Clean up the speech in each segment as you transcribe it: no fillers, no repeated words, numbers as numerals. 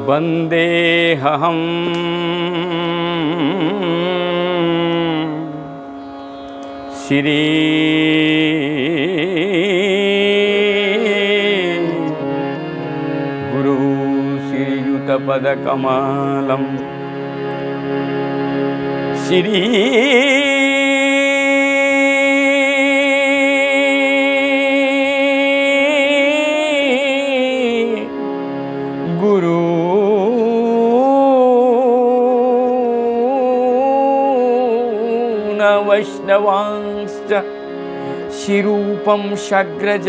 वन्देऽहं श्री गुरु श्रीयुतपदकमलं श्री गुरु वैष्णवांश्च शिरूपं शग्रजातं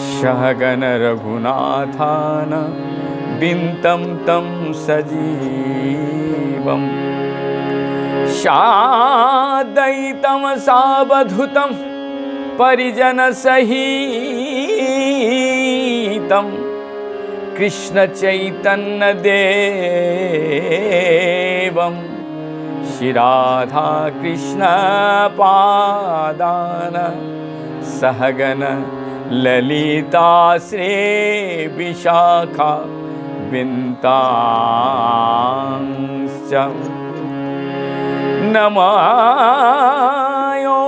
सहगण रघुनाथान बिन्तं तं सजीवं साद्वैतं सावधूतं परिजनसहितं कृष्ण चैतन्य देवं श्री राधा कृष्ण पादान सहगन ललिता श्री विशाखा विन्तांश्च नमायो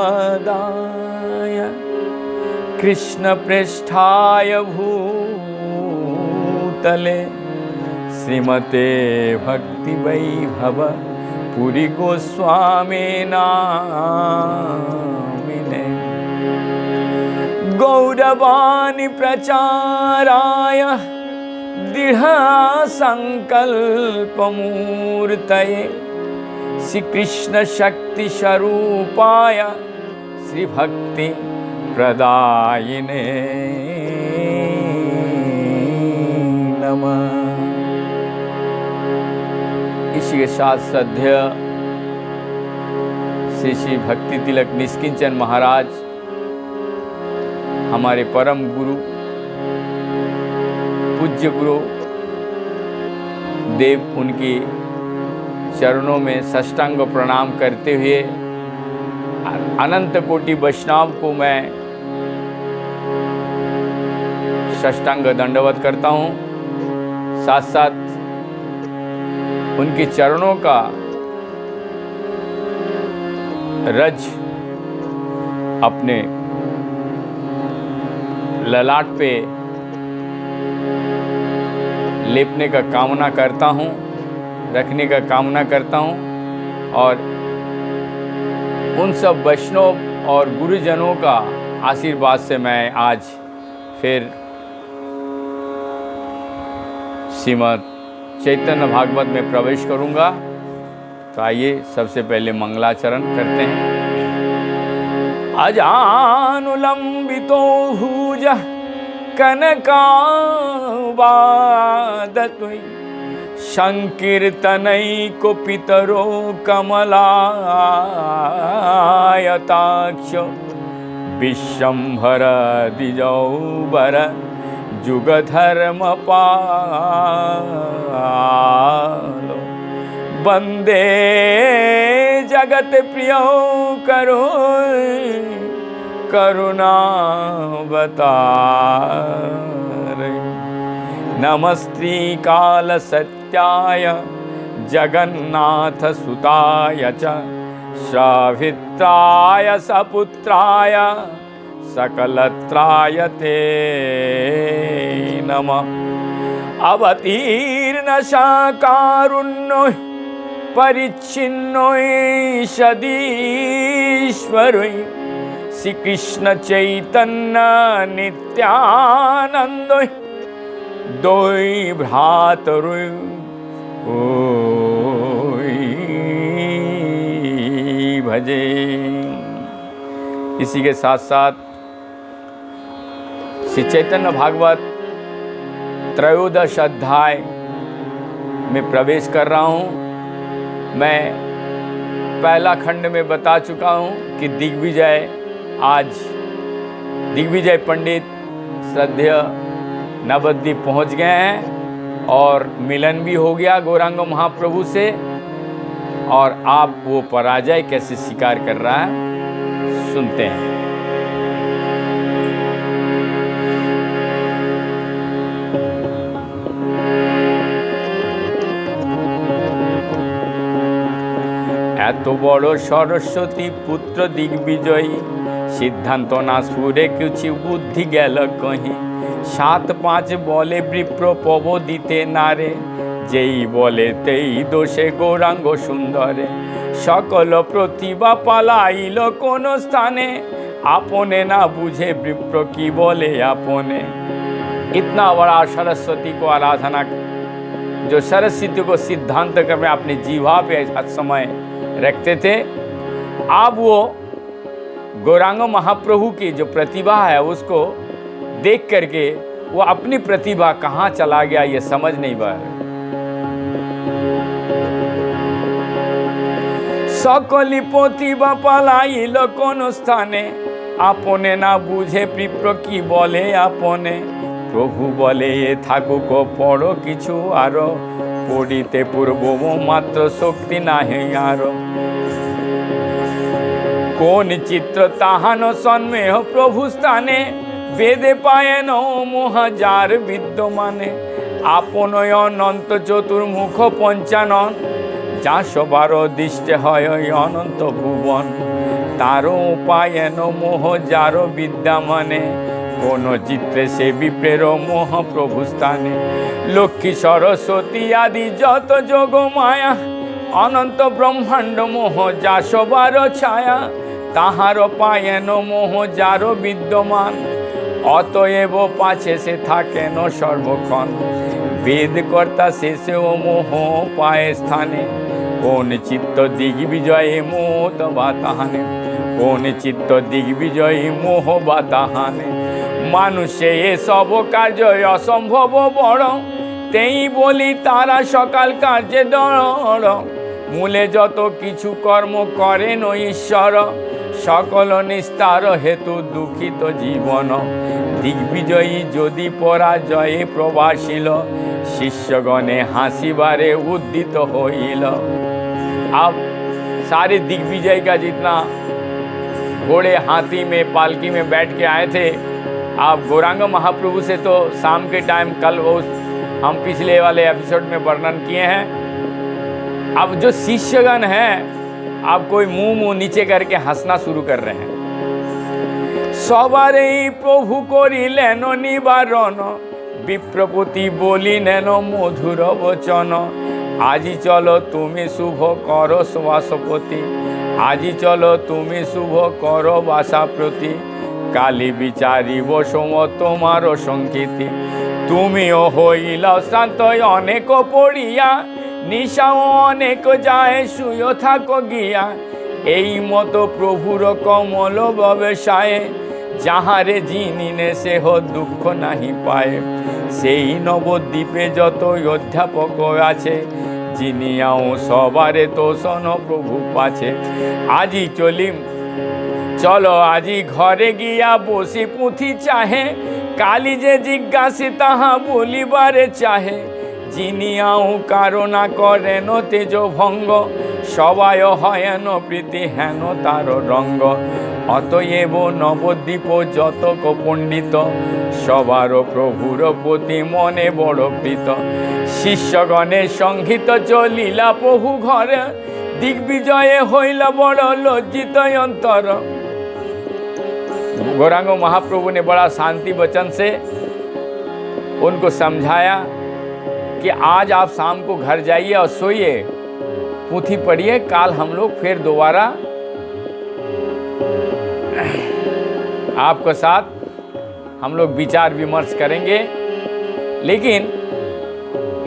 विष्णुपादाय कृष्णप्रेष्ठाय भूतले श्रीमते भक्तिवैभव पुरी गोस्वामी नामिने गौरवाणी प्रचाराय दृढ़ संकल्पमूर्तये श्री कृष्ण शक्ति स्वरूपाय श्री भक्ति प्रदायिने नमः। इसी के साथ श्रद्धेय श्री श्री भक्ति तिलक निष्किंचन महाराज हमारे परम गुरु पूज्य गुरु देव उनकी चरणों में साष्टांग प्रणाम करते हुए अनंत कोटि वैष्णव को मैं साष्टांग दंडवत करता हूँ। साथ साथ उनके चरणों का रज अपने ललाट पे लेपने का कामना करता हूँ, रखने का कामना करता हूँ और उन सब वैष्णव और गुरुजनों का आशीर्वाद से मैं आज फिर श्रीमद् चैतन्य भागवत में प्रवेश करूँगा। तो आइए सबसे पहले मंगलाचरण करते हैं। अजानुलंबितो भुज कनकावादतुई संकीर्तनैको पितरो कमलायताक्ष विश्वम्भर द्विजौबर जुगधर्मपालो वन्दे जगत प्रियो करो करुणावतारे नमस्ते काल सत्याय जगन्नाथ सुताय च सावित्राय सपुत्राय सकलत्राय ते नमः। अवतीर्ण साकारुण्यो परिच्छिन्नो सदीश्वरो श्री कृष्ण चैतन्य नित्यानंदो दोई भ्रातरु भजे। इसी के साथ साथ श्री चैतन्य भागवत त्रयोदश अध्याय में प्रवेश कर रहा हूँ। मैं पहला खंड में बता चुका हूँ कि दिग्विजय पंडित श्रद्धेय नवद्वीप पहुंच गए हैं और मिलन भी हो गया गौरांग महाप्रभु से। और आप वो पराजय कैसे स्वीकार कर रहा है सुनते हैं। এত বড় সরস্বতী পুত্র দিগ্বিজয়ী, সিদ্ধান্ত না সুরে কিছু বুদ্ধি গেল কহি। 7-5 বলে বিপ্র পব দিতে নারে, যেই বলে তেই দোষে গৌরাঙ্গ সুন্দরে। সকল প্রতিভা পালাইল কোন স্থানে, আপনে না बुझे विप्र की बोले अपने। इतना बड़ा सरस्वती को आराधना, जो सरस्वती को सिद्धांत कर में अपनी जीवा पे हर समय रखते थे, अब वो गौरांग महाप्रभु की जो प्रतिभा है उसको देख करके वो अपनी प्रतिभा कहाँ चला गया ये समझ नहीं पा रहे। सकली प्रतिभा पालाइल कोन स्थाने, আপনে না বুঝে বিপ্র কি বলে আপনে। প্রভু বলে এ থাকুক পড়ো কিছু আরো, পড়িতে পূর্ব মাত্র শক্তি নাহি আরো। কোন চিত্র তাহান সন্মেহ প্রভু স্থানে, বেদে পায়েন মহাজার বিদ্যমানে। আপন অনন্ত চতুর্মুখ পঞ্চানন, যা সবার দৃষ্টে হয় অনন্ত ভুবন। তারও পায়েন মোহ যার বিদ্যা মানে, কোন চিত্রে সে বিপ্রের মোহ প্রভু স্থানে। লক্ষ্মী সরস্বতী আদি যত যোগ মায়া, অনন্ত ব্রহ্মাণ্ড মোহ যা সবার ছায়া। তাহার পায়েন মোহ যার বিদ্যমান, অতএব পাছে সে থাকেন সর্বক্ষণ। বেদ কর্তা শেষেও মোহ পায় স্থানে, কোন চিত্ত দিগ্বিজয়ে মোহ বা তাহানে। কোন চিত্ত দিগ্বিজয়ী মোহ বা তাহানে। মানুষে এসব কার্য অসম্ভব বড়, তেই বলি তারা সকাল কার্যে দড়। মূলে যত কিছু কর্ম করেন ঈশ্বর, সকল নিস্তার হেতু দুঃখিত জীবন। দিগ্বিজয়ী যদি পরাজয়ে প্রবাসিল, शिष्यगणे हासिबारे उद्दित होइल। अब सारे दिग्विजय का जितना घोड़े हाथी में पालकी में बैठ के आए थे, आप गौरांग महाप्रभु से तो शाम के टाइम कल वो हम पिछले वाले एपिसोड में वर्णन किए हैं। अब जो शिष्यगण हैं, आप कोई मुंह नीचे करके हंसना शुरू कर रहे हैं। सबारे प्रभु करिलेन निवारण, विप्रपति बोलिलेन मधुर वचन। আজি চলো তুমি শুভ করো শ্বাসপতি, আজি চলো তুমি শুভ করো বাসা প্রতি। কালী বিচারিব সম তোমার সংকীর্তি, তুমিও হইলাও শ্রান্ত অনেক পড়িয়া। নিশাও অনেক যায় শুয় থাকো গিয়া। এই মতো প্রভুর কমল ব্যবসায়ে, যাহারে জিনিনে সেহ দুঃখ নাহি পায়। সেই নবদ্বীপে যত অধ্যাপক আছে, জিনিয়াও সবারে তোষণ প্রভু পাছে। আজি চলিম চলো আজি ঘরে গিয়া বসি পুঁথি চাহে। কালী যে জিজ্ঞাসি তাহা বলিবারে চাহে। জিনিয়াও কারণা করেন তেজ ভঙ্গ, সবায় হয়েন প্রীতি হেন তার রঙ্গ। অতএব নবদ্বীপ যতক পণ্ডিত, সবার প্রভুর প্রতি মনে বড় প্রীত। শিষ্যগণের সংহিত চলিলা প্রভু ঘরে, दिग्विजय होइला बड़ा लज्जित अंतर। गौरांग महाप्रभु ने बड़ा शांति वचन से उनको समझाया कि आज आप शाम को घर जाइए और सोइए, पोथी पढ़िए, काल हम लोग फिर दोबारा आपके साथ हम लोग विचार विमर्श करेंगे। लेकिन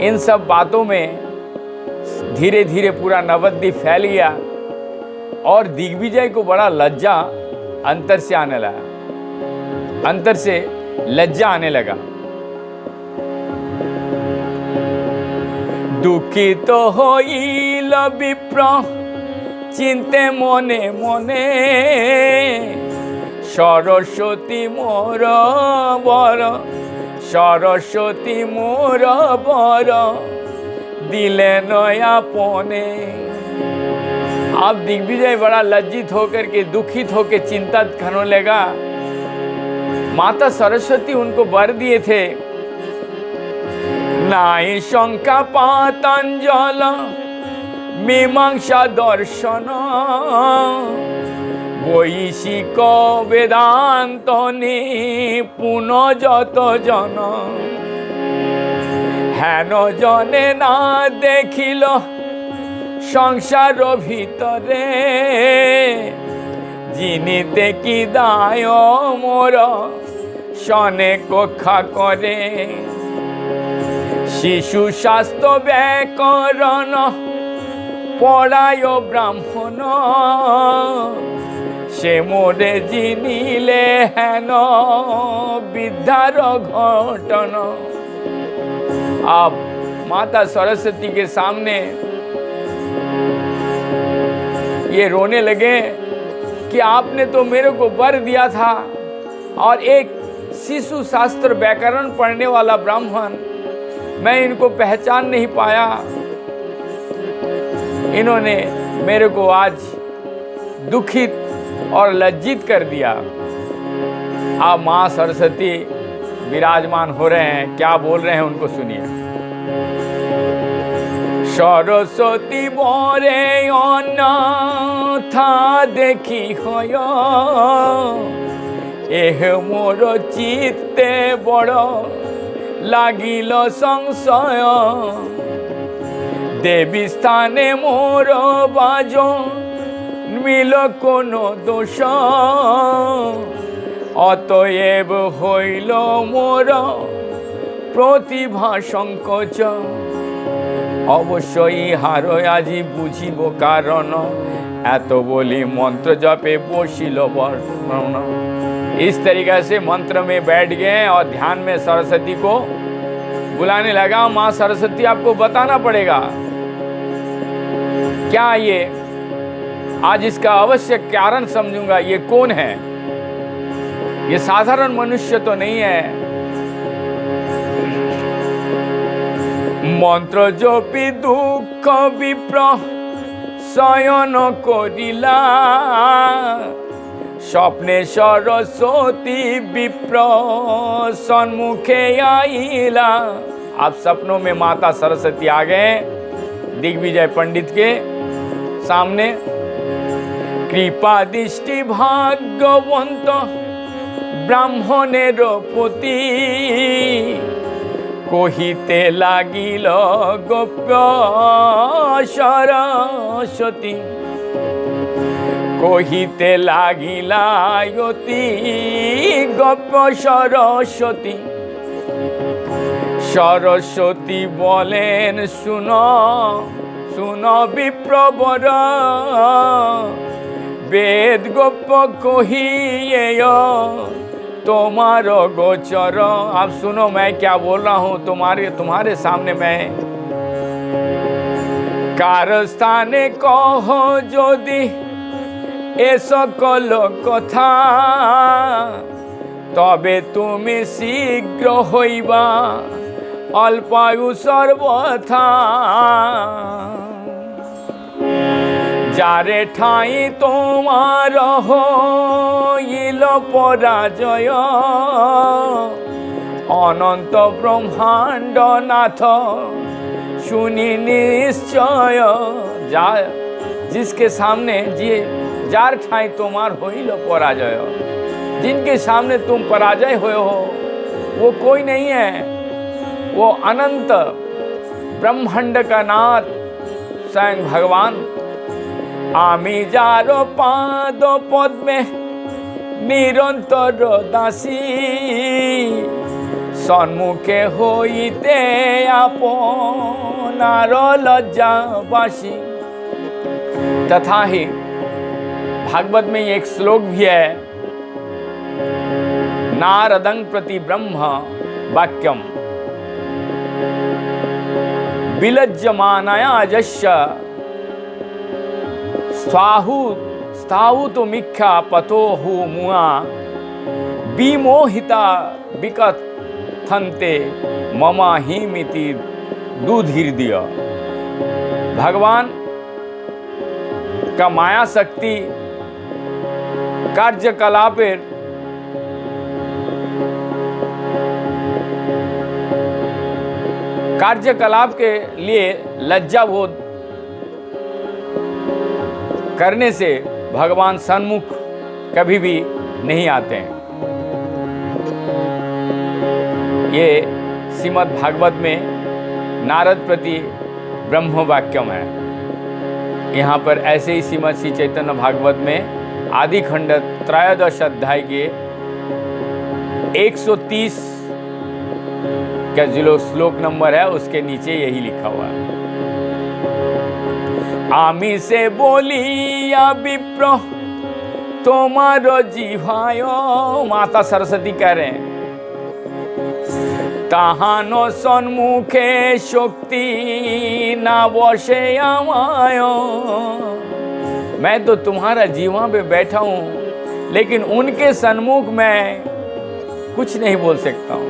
इन सब बातों में धीरे धीरे पूरा नवद्वीप फैल गया और दिग्विजय को बड़ा लज्जा अंतर से आने लगा, अंतर से लज्जा आने लगा। दुखित होइल विप्र चिंते मने मने, सरस्वती मोर बर सरस्वती मोर बर दिले नया पोने। अब दिग्विजय बड़ा लज्जित होकर के, दुखित होकर चिंतित करने लगा। माता सरस्वती उनको वर दिए थे, नाई शंका पातंजल मीमांसा दर्शन বৈশিক বেদান্ত নিপুণ যত জন। হেন জনে না দেখিল সংসার ভিতরে, যিনি দেখি দায় মোর সনে কক্ষা করে। শিশু শাস্ত্র ব্যাকরণ পড়ায় ব্রাহ্মণ, সে মোরে জিনিলে হেন विद्यार घटन। अब माता सरस्वती के सामने ये रोने लगे कि आपने तो मेरे को वर दिया था और एक शिशु शास्त्र व्याकरण पढ़ने वाला ब्राह्मण, मैं इनको पहचान नहीं पाया। इन्होंने मेरे को आज दुखित और लज्जित कर दिया। अब माँ सरस्वती विराजमान हो रहे हैं, क्या बोल रहे हैं उनको सुनिए। सरस्वती बोरे अन्यथा देखी होय, एह मोर चित्ते बड़ लागिल संशय। देवी स्थाने मोर बाज मिल कोनो दोष, অতএব হইল মোর প্রতিভা সংকোচ। অবশ্যই হারো আজি বুঝিব কারণ, এত বলি मंत्र जपे বসিল বর্ণন। इस तरीके से मंत्र में बैठ गए और ध्यान में सरस्वती को बुलाने लगा। माँ सरस्वती आपको बताना पड़ेगा क्या ये, आज इसका अवश्य कारण समझूंगा, ये कौन है, ये साधारण मनुष्य तो नहीं है। मंत्र जपी दुख विप्र शयन करिला, स्वप्ने सरस्वती विप्र सन्मुखे आइला। आप सपनों में माता सरस्वती आ गए दिग्विजय पंडित के सामने। कृपा दृष्टि भाग्यवंत ब्राह्मणेर प्रति, कहिते लागिल गोप्य सरस्वती। कहिते लागिला यति गोप्य सरस्वती। सरस्वती बोलेन सुनो सुनो विप्रवर, वेद गोप्य कहिए तुम्हारो गोचर। आप सुनो मैं क्या बोल रहा हूँ तुम्हारे सामने। मैं कारस्थाने कहो यदि ए सकल कथा, तबे तुमी शीघ्र हईबा अल्पायु सर्वथा। जारे ठाई तोमार हईल पराजय, अनंत ब्रह्मांड नाथ सुनी निश्चय। जिसके सामने जार ठाई तोमार हईल पराजय, जिनके सामने तुम पराजय हुए हो वो कोई नहीं है, वो अनंत ब्रह्मांड का नाथ स्वयं भगवान। आमी जारो पाद पद्मे निरंतर दासी, सन्मुखे होइते आपनार लज्जाबासी। तथा ही भागवत में एक श्लोक भी है, नारदं प्रति ब्रह्म वाक्यम विलज्जमानया यस्य स्थाहु तो मिख्या पतो हु मुआ विमोहिता विकत कथन्ते ममाहिमिति दुधीर्दिय। भगवान का माया शक्ति कार्यकलापेर कार्यकलाप के लिए लज्जाबोध करने से भगवान सन्मुख कभी भी नहीं आते हैं। ये श्रीमद् भागवत में नारद प्रति ब्रह्म वाक्यम है। यहाँ पर ऐसे ही श्रीमद् श्री चैतन्य भागवत में आदि खंड त्रयोदश अध्याय के 130 का जो श्लोक नंबर है उसके नीचे यही लिखा हुआ है। आमी से बोलिया विप्र तुम्हारो जिह्वायो, माता सरस्वती कह रहे हैं, ताहानो सन्मुखे शक्ति ना बसे आमायो। मैं तो तुम्हारा जीवा पे बैठा हूँ लेकिन उनके सन्मुख मैं कुछ नहीं बोल सकता हूँ।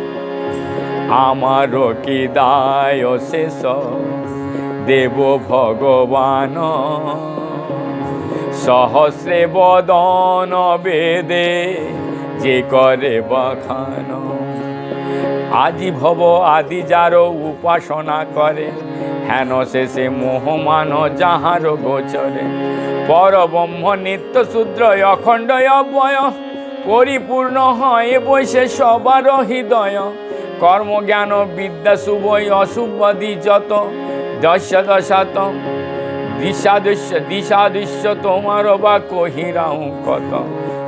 आमारो की दायो से सो देवो भगवान सहस्रे बदन बेदे जे करे बखान। आदि भव आदि जारो उपासना करे हेन शेषे मोहमान जाहारो गोचरे। पर ब्रह्म नित्य शूद्र अखंड अव्यय परिपूर्ण हय बैसे सबार हृदय। कर्म ज्ञान विद्या शुभ अशुभ जत दश दशात दिशादृश्य तुम्हार बा कहिराऊँ कत।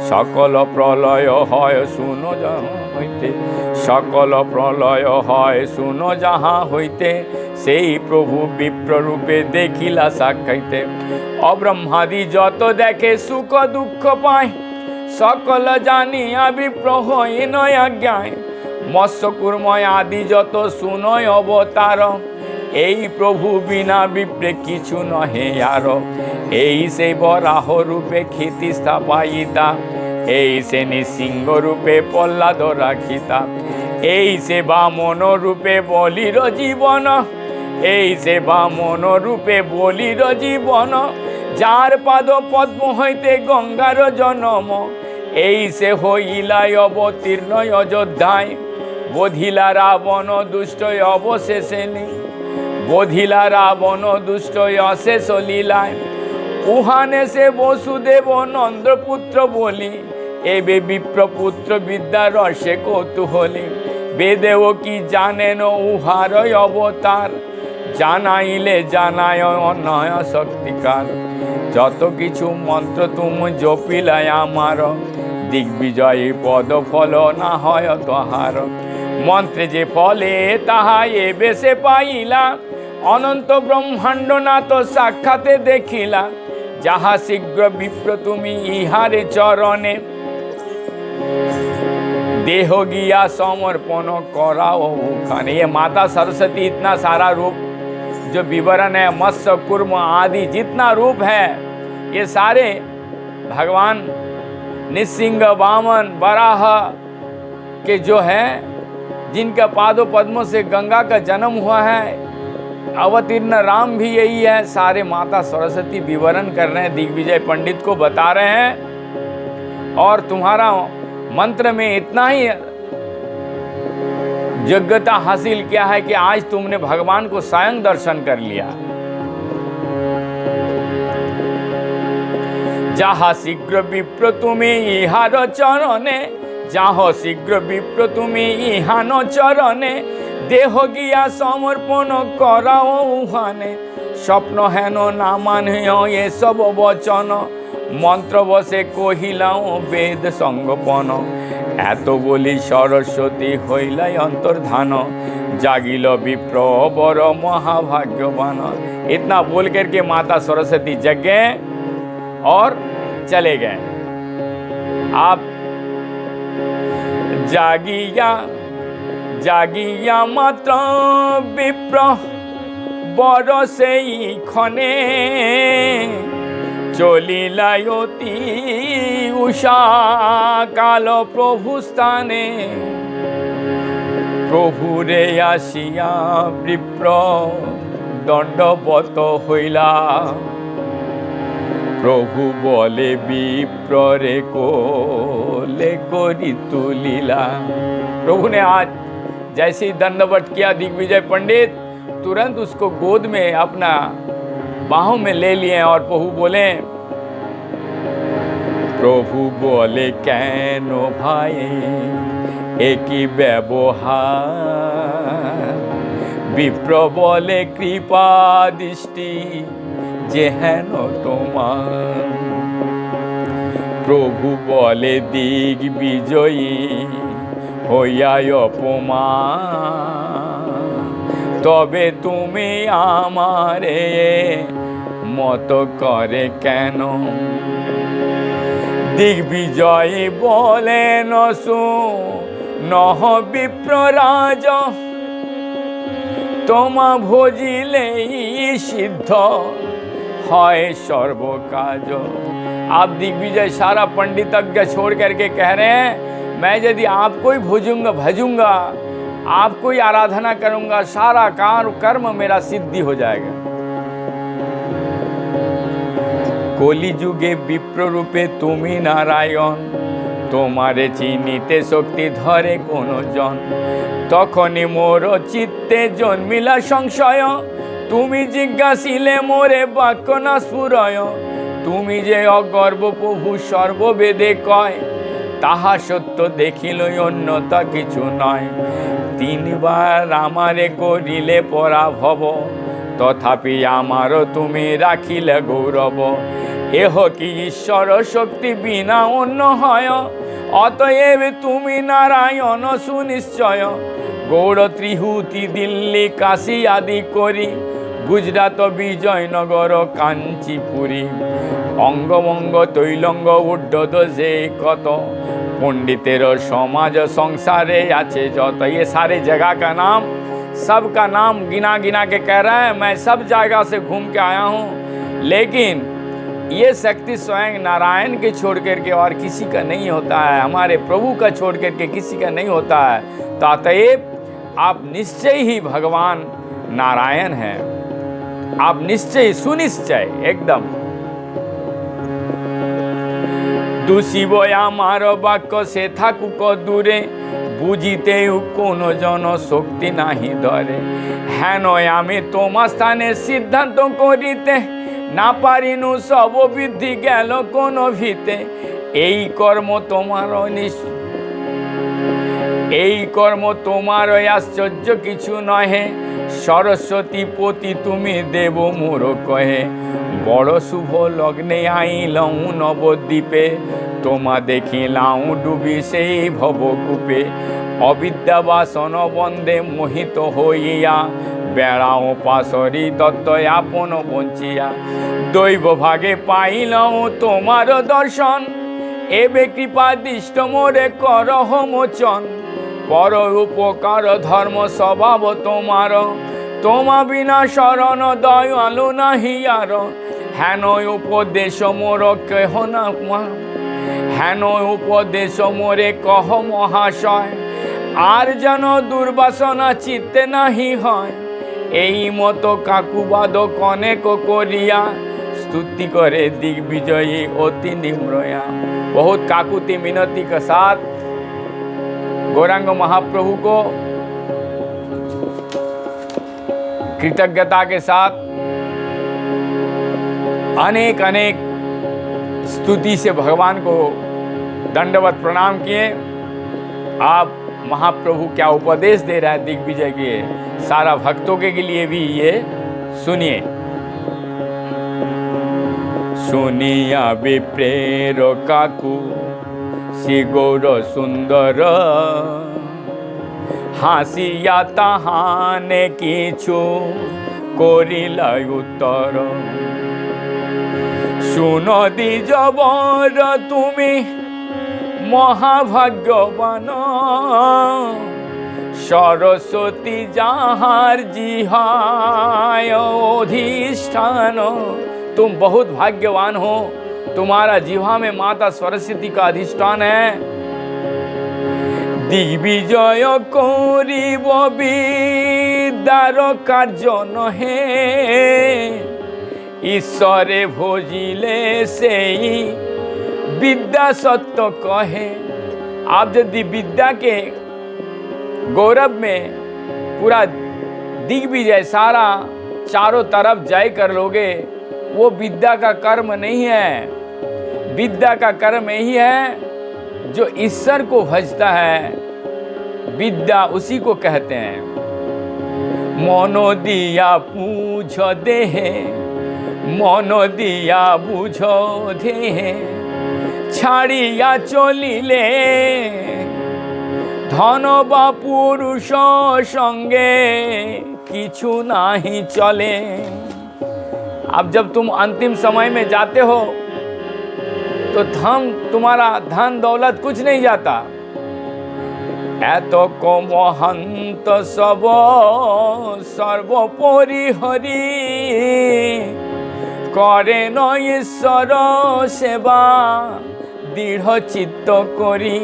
सकल प्रलय है सुनो जहाँ हईते, सकल प्रलय है सुनो जहाँ हईते। सेई प्रभु विप्र रूपे देखिला साक्षाते। अब्रह्मादि जत देखे सुख दुख पाए, सकल जानिया विप्र हई नया ज्ञाय। मत्स्य कूर्म आदि जत सुनय अवतार, এই প্রভু বিনা বিপ্রে কিছু নহে আর। এই সে বরাহ রূপে ক্ষিতি স্থাপায়িতা, এই সে নৃসিংহ রূপে প্রহ্লাদ রাখিতা। এই সে বামন রূপে বলির জীবন, এই সে বামন রূপে বলির জীবন। যার পাদ পদ্ম হইতে গঙ্গার জনম, এই সে হইলা অবতীর্ণ অযোধ্যায়। বধিলা রাবণ দুষ্ট অবশেষে নেই, बोधिला रावण दुष्ट अशेष लीलाय। उहाने से वसुदेव नंद पुत्र बोली, एबे विप्रपुत्र विद्या रसे कौतूहली। बेदेव की जाने न उहार अवतार, जानाइले जानाय अनय शक्तिकार। যত কিছু মন্ত্র তুম জপিলাই আমার, দিগ্বিজয়ী পদ ফল না হয় তাহার। মন্ত্রে যে ফলে তাহা এবে সে পাইলা, অনন্ত ব্রহ্মাণ্ড না তো সাক্ষাতে দেখিলা। যাহা শীঘ্র বিপ্র তুমি ইহারে চরণে, देह गिया समर्पण कराओ खाने। ये माता सरस्वती इतना सारा रूप जो विवरण है, मत्स्य कूर्म आदि जितना रूप है, ये सारे भगवान नृसिंह वामन वराह के जो है, जिनका पादों पद्मों से गंगा का जन्म हुआ है। अवतीर्ण राम भी यही है। सारे माता सरस्वती विवरण कर रहे हैं, दिग्विजय पंडित को बता रहे हैं। और तुम्हारा मंत्र में इतना ही योग्यता हासिल किया है कि आज तुमने भगवान को स्वयं दर्शन कर लिया। जहाँ शीघ्र विप्र तुम्हें इहार चरणे, जहाँ शीघ्र विप्र तुम्हें इहान चरणे। देह गिया समर्पण कराओ उहाने, स्वप्न हेन ना माने ये सब वचन। मंत्र बसे कहिलाओ वेद संगोपन। एत बोली सरस्वती हईला अंतर्धान, जागिल विप्र बर महाभाग्यवान। इतना बोल करके माता सरस्वती जग गए और चले गए। आप जागिया मात्र विप्र बर से खने, चलिलायती उषा काल प्रभु स्थाने। প্রভুরে আসিয়া বিপ্র দণ্ডবত হইলা। প্রভু বলে विप्रे कोले कोरी तुलीला। प्रभु ने आज जैसे ही दंडवत किया दिग्विजय पंडित, तुरंत उसको गोद में अपना बाहों में ले लिए और प्रभु बोले, प्रभु बोले कैनो भाई एक ही व्यवहार। विप्र बोले कृपा दृष्टि जेहन तोमार। प्रभु बोले दिग विजयी হইয়া অপমান, তবে তুমি আমারে মত করে কেন? দিগ্বিজয়ী বলেন নহ বিপ্ররাজ, তোমা ভজিলেই সিদ্ধ হয় सर्वकाज। आप दिग्विजय सारा पंडितज्ञ छोड़ करके कह रहे हैं, मैं यदि आपको ही भजूंगा, आपको ही आराधना करूंगा, सारा कर्म मेरा सिद्धि हो जाएगा। कलि जुगे विप्र रूपे तुमी नारायण, तुम्हारे चिन्हिते शक्ति धरे कोनो जन। तखनी मोर चित्ते जन्मिला संशय, तुमी जिज्ञासिले मोरे बाक्य ना स्फुरय। तुमी जे अगर्भ प्रभु सर्ववेदे कय, ताहा सत्य देखिल अन्यथा किछु नय। तीनबार आमारे करिले पराभव, तथापि आमार तुमी राखिले गौरव। एह कि ईश्वर शक्ति बिना अन्न हय, अतएव तुमी नारायण सुनिश्चय। गौड़ त्रिहुति दिल्ली काशी आदि करी, गुजरात विजयनगर कांचीपुरी। अंग मंग तैलंग उड्डत जे कत, पंडितेर समाज संसारे आछे जत। ये सारे जगह का नाम, सबका नाम गिना गिना के कह रहा है। मैं सब जगह से घूम के आया हूँ, लेकिन ये शक्ति स्वयं नारायण के छोड़ करके और किसी का नहीं होता है, हमारे प्रभु का छोड़ करके किसी का नहीं होता है। तो अतएव आप निश्चय ही भगवान नारायण हैं, आप निश्चय सुनिश्चय एकदम। दूषिब आमार वाक्य से थाकुक दूरे, बुझिते कोनो जन शक्ति नाही धरे। हेन आमी तोमा स्थाने सिद्धांत करिते, ना पारिनु सब विधि गेल कोनो भीते। এই কর্ম তোমার আশ্চর্য কিছু নহে, সরস্বতী পতি তুমি দেব মোর কহে। বড় শুভ লগ্নে আইলাম নবদ্বীপে, তোমা দেখিলাম ডুবি সেই ভবকূপে। অবিদ্যা বাসন বন্দে মোহিত হইয়া, বেড়াও পাশরি দত্ত আপন বঞ্চিয়া। দৈব ভাগে পাইলাম তোমার দর্শন, এবে কৃপা দৃষ্ট মোরে করহ মোচন। पर उपकार धर्म स्वभाव तुम्हार, तोमा बिना शरण दयालु नहीं यार। हेन उपदेश मोर कह ना, हेन उपदेश मोरे कह महाशय। आर जन दुर्वासना चित्ते नहीं है, এই মতো কাকুবাদ কনেক করিয়া। स्तुति करे दिग्विजयी अति निम्रया। बहुत काकुति मिनती के साथ गौरांग महाप्रभु को कृतज्ञता के साथ अनेक अनेक स्तुति से भगवान को दंडवत प्रणाम किए। आप महाप्रभु क्या उपदेश दे रहा है दिग्विजय के सारा भक्तों के लिए भी ये सुनिए। सुनिया विप्रेर काकू श्री गौर सुंदर, हासिया ताहाने किछु करिला उत्तर। सुनो द्विजवर तुमी महाभाग्यवान, सरस्वती जाहार जिहाय अधिष्ठान। तुम बहुत भाग्यवान हो, तुम्हारा जिह्वा में माता सरस्वती का अधिष्ठान है। দিগ্বিজয় করিব বিদ্যার কার্য নহে, ঈশ্বরে ভজিले সেই विद्या सत्य कहे। आप यदि विद्या के गौरव में पूरा दिग्विजय सारा चारों तरफ जय कर लोगे, वो विद्या का कर्म नहीं है। विद्या का कर्म यही है जो ईश्वर को भजता है, विद्या उसी को कहते हैं। मनो दिया पूछ देह, मनो दिया बुझ देह, ছাড়িয়া চলিলে ধন বা পুরুষ সঙ্গে কিছু नहीं चले। अब जब तुम अंतिम समय में जाते हो तो तुम्हारा धन दौलत कुछ नहीं जाता। এত মহান্ত সব সর্বোপরি হরি, करे न ईश्वर सेवा दृढ़ चित्त करी।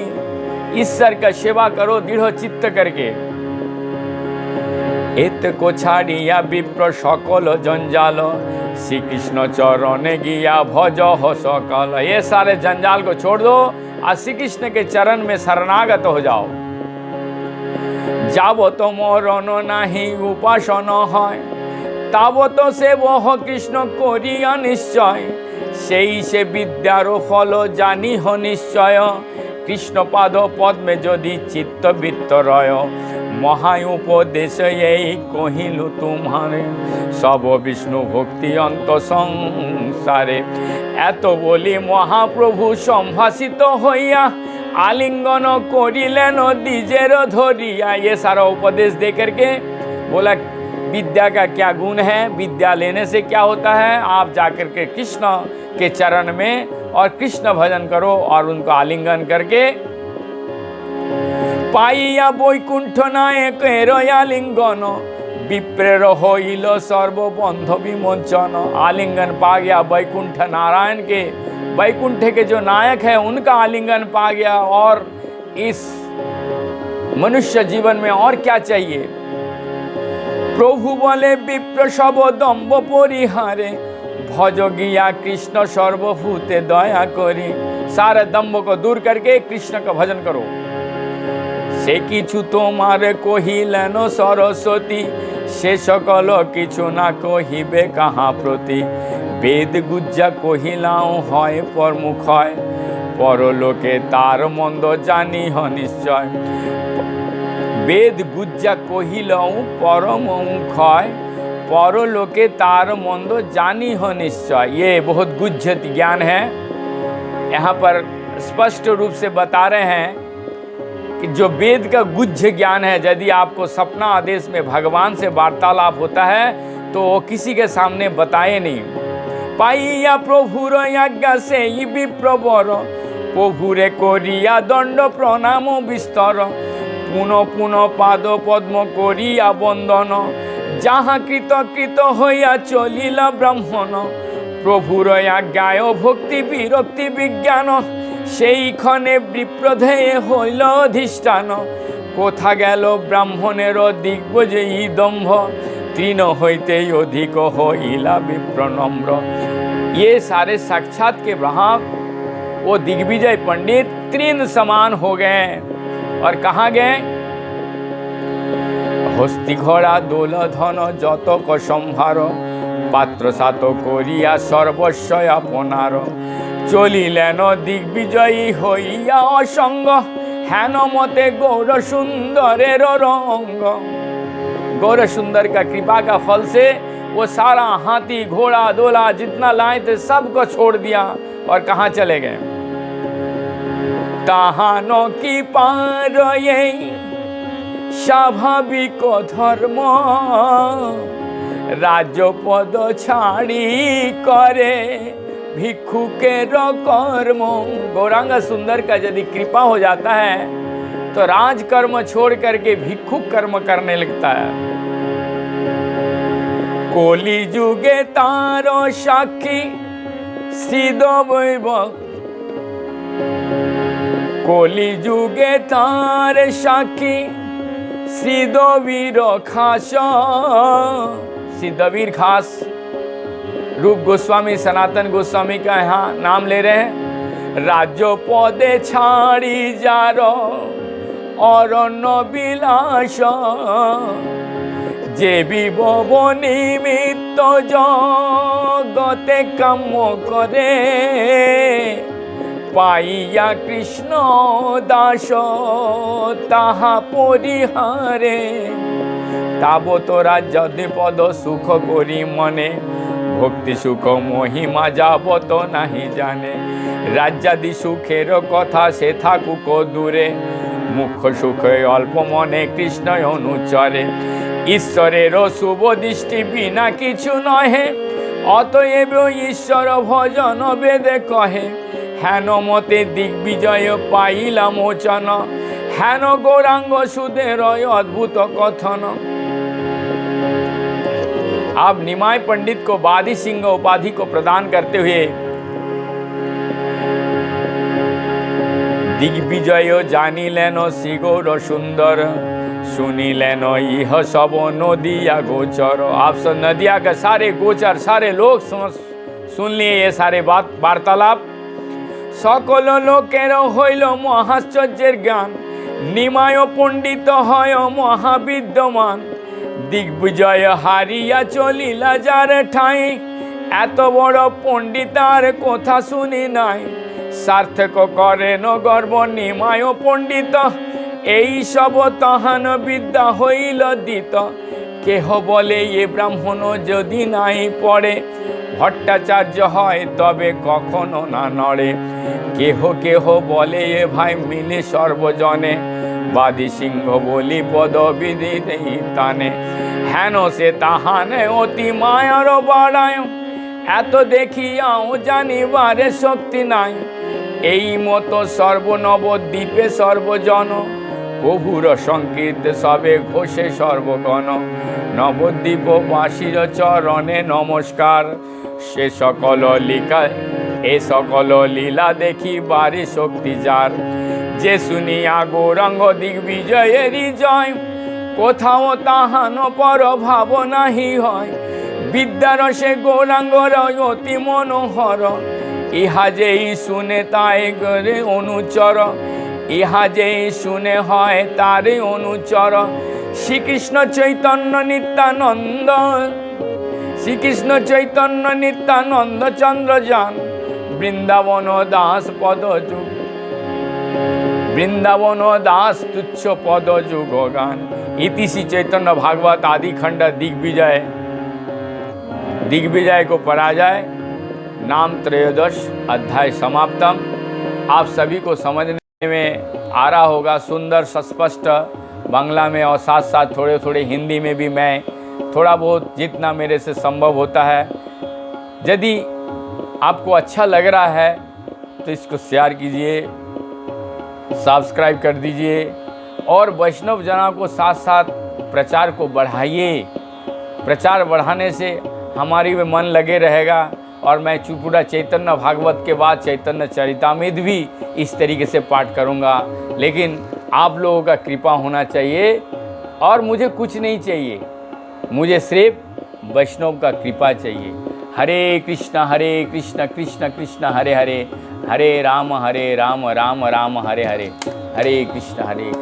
ईश्वर का सेवा करो दृढ़ चित्त करके। एत को छाड़िया विप्र सकल जंजाल, श्री कृष्ण चरणे गिया भज हो सकल। ये सारे जंजाल को छोड़ दो और श्री कृष्ण के चरण में शरणागत हो जाओ। जाबत मरण नहीं उपासन है, तावत से वह कृष्ण करिया निश्चय। সেই সে বিদ্যার ফল জানি হ নিশ্চয়। কৃষ্ণ পাদ পদ্মে যদি চিত্তবৃত্ত রয়, মহা উপদেশ এই কহিলু তোমারে। সব বিষ্ণু ভক্তি অন্ত সংসারে। এত বলি মহাপ্রভু সম্ভাষিত হইয়া, आलिंगन करिलेन द्विजेर धरिया। ये सारा उपदेश दे करके बोला विद्या का क्या गुण है, विद्या लेने से क्या होता है। आप जाकर के कृष्ण के चरण में और कृष्ण भजन करो और उनको आलिंगन करके पाइया वैकुंठ नायक आलिंगन, विप्रेर होइल सर्वबंध विमोचन। आलिंगन पा गया वैकुंठ नारायण के, वैकुंठ के जो नायक है उनका आलिंगन पा गया। और इस मनुष्य जीवन में और क्या चाहिए। प्रभु बोले विप्र सब दम्भ परिहारे, भज गिया कृष्ण सर्वभूते दया करी। सारे दम्भ को दूर करके कृष्ण का भजन करो। से किछु तोमारे कहिलेन सरस्वती, से सकल किछु ना कहिबे कहाँ प्रति। वेद गुज्जा कहिलाओ হয় परमुखय, परलोके तार मंद जानी ह निश्चय। वेद गुज्जा कहिलाओ परमुखय, परलोके तार मंद जानी ह निश्चय। ये बहुत गुज्ज ज्ञान है। यहाँ पर स्पष्ट रूप से बता रहे हैं कि जो वेद का गुज्ज ज्ञान है, यदि आपको सपना आदेश में भगवान से वार्तालाप होता है तो वो किसी के सामने बताए नहीं। पाइया प्रभुर आज्ञा से विप्रवर, प्रभुरे करिया दंड प्रणाम विस्तर। पुनः पुनः पाद पद्म करिया बंदन, जहाँ कृत कृत हइया चलिला ब्राह्मण। प्रभुर आज्ञाय भक्ति विरक्ति विज्ञान, সেইখানে বিপ্রধেয় হইল অধিষ্ঠান। কোথা গেল ব্রাহ্মণের দিগ্বজয়ী দম্ভ, তৃণ হইতেই অধিক হইলা विप्रनम्र। ये सारे साक्षात के ब्रह्म वो दिग्विजय पंडित तृण समान हो गए। और कहाँ गए। हस्ती घोड़ा दोल धन যতক সম্ভার, पात्र सात करिया सर्वस्व आपनार। चलिलेन दिग्विजयी हइया असंग, हेन मते गौर सुंदरेर रंग। गौर सुंदर का कृपा का फल से वो सारा हाथी घोड़ा दोला जितना लाए थे सबको छोड़ दिया और कहाँ चले गए। ताहानो की पार ये स्वाभाविक धर्म, राजपद छाड़ी करे भिक्षुकेर कर्म। गौरांग सुंदर का यदि कृपा हो जाता है तो राजकर्म छोड़ करके भिक्षुक कर्म करने लगता है। कलि जुगे तार साक्षी श्रीद वैभव, কলি যুগে তার সাক্ষী সিদ্ধবীর খাস। सिद्धवीर खास रूप गोस्वामी सनातन गोस्वामी का यहाँ नाम ले रहे हैं। राज्य पदे छाड़ी जार अरण्य বিলাস, যে বিভব নিমিত্ত জগতে কাম্য করে, পাইয়া কৃষ্ণ দাস তাহা পরিহারে। তাবত রাজ্যদে পদ সুখ করি মনে, ভক্তি সুখ মহিমা যাবত নাহি জানে। রাজ্যাদি সুখের কথা সে থাকুক দূরে, মুখ্য সুখে অল্প মনে কৃষ্ণ অনুচরে। ঈশ্বরের শুভ দৃষ্টি বিনা কিছু নহে, অতএব ঈশ্বর ভজন বেদে কহে। হেন মতে দিগ্বিজয় পাইলা মোচন, হেন গৌরাঙ্গ সুদের अद्भुत कथन। आप निमाय पंडित को बादी सिंह उपाधि को प्रदान करते हुए दिग्विजय जानिलेन श्रीगौर सुंदर, सुनिलेन इह सब नदिया गोचर। आप सब नदिया का सारे गोचर सारे लोग सुन लिए ये सारे बात वार्तालाप। सकल लोकेर हইল মহাশ্চর্যের জ্ঞান, নিমায় পণ্ডিত হয় মহাবিদ্যমান। দিগ্বিজয় হারিয়া চলিলা যার ঠাই, এত বড় পণ্ডিতার কথা শুনি নাই। সার্থক করেন গর্ব নিমায় পণ্ডিত, এই সব তাহান বিদ্যা হইল দিত। কেহ বলে এ ব্রাহ্মণ যদি নাই পড়ে, ভট্টাচার্য হয় তবে কখনো না নড়ে। কেহ কেহ বলে এ ভাই মিলে সর্বজনে, বাদী সিংহ বলি পদবিধি তানে। হেন সে তাহানে অতি মায়ার বাড়ায়, এত দেখিয়াও জানিবারে শক্তি নাই। এই মতো সর্বনবদ্বীপে সর্বজন, প্রভুর সংকীর্ত সবে ঘোষে সর্বগণ। নবদ্বীপবাসীর চরণে নমস্কার, সে সকল লীলা এ সকল লীলা দেখিবারে শক্তি যার। যে শুনিয়া গৌরাঙ্গ দিগ্বিজয়েরই জয়, কোথাও তাহান পর ভাব নাহি হয়। বিদ্যারসে গৌরাঙ্গর অতি মনোহর, ইহা যেই শুনে তাই করে অনুচর। ইহা যেই শুনে হয় তারে অনুচর। শ্রীকৃষ্ণ চৈতন্য নিত্যানন্দ, শ্রীকৃষ্ণ চৈতন্য নিত্যানন্দ চন্দ্র যান, বৃন্দাবন দাস পদ যুগ, বৃন্দাবন दास तुच्छ पद जुग गान। इति श्री चैतन्य भागवत आदि खंड दिग्विजय, दिग्विजय को पराजय नाम त्रयोदश अध्याय समाप्तम। आप सभी को समझने में आ रहा होगा, सुंदर स्पष्ट बांग्ला में और साथ साथ थोड़े थोड़े हिंदी में भी मैं थोड़ा बहुत जितना मेरे से संभव होता है। यदि आपको अच्छा लग रहा है तो इसको शेयर कीजिए, सब्सक्राइब कर दीजिए और वैष्णव जना को साथ साथ प्रचार को बढ़ाइए। प्रचार बढ़ाने से हमारी में मन लगे रहेगा। और मैं पूरा चैतन्य भागवत के बाद चैतन्य चरितामृत भी इस तरीके से पाठ करूँगा। लेकिन आप लोगों का कृपा होना चाहिए और मुझे कुछ नहीं चाहिए, मुझे सिर्फ वैष्णव का कृपा चाहिए। हरे कृष्ण कृष्ण कृष्ण हरे हरे, हरे राम राम राम हरे हरे, हरे कृष्ण हरे।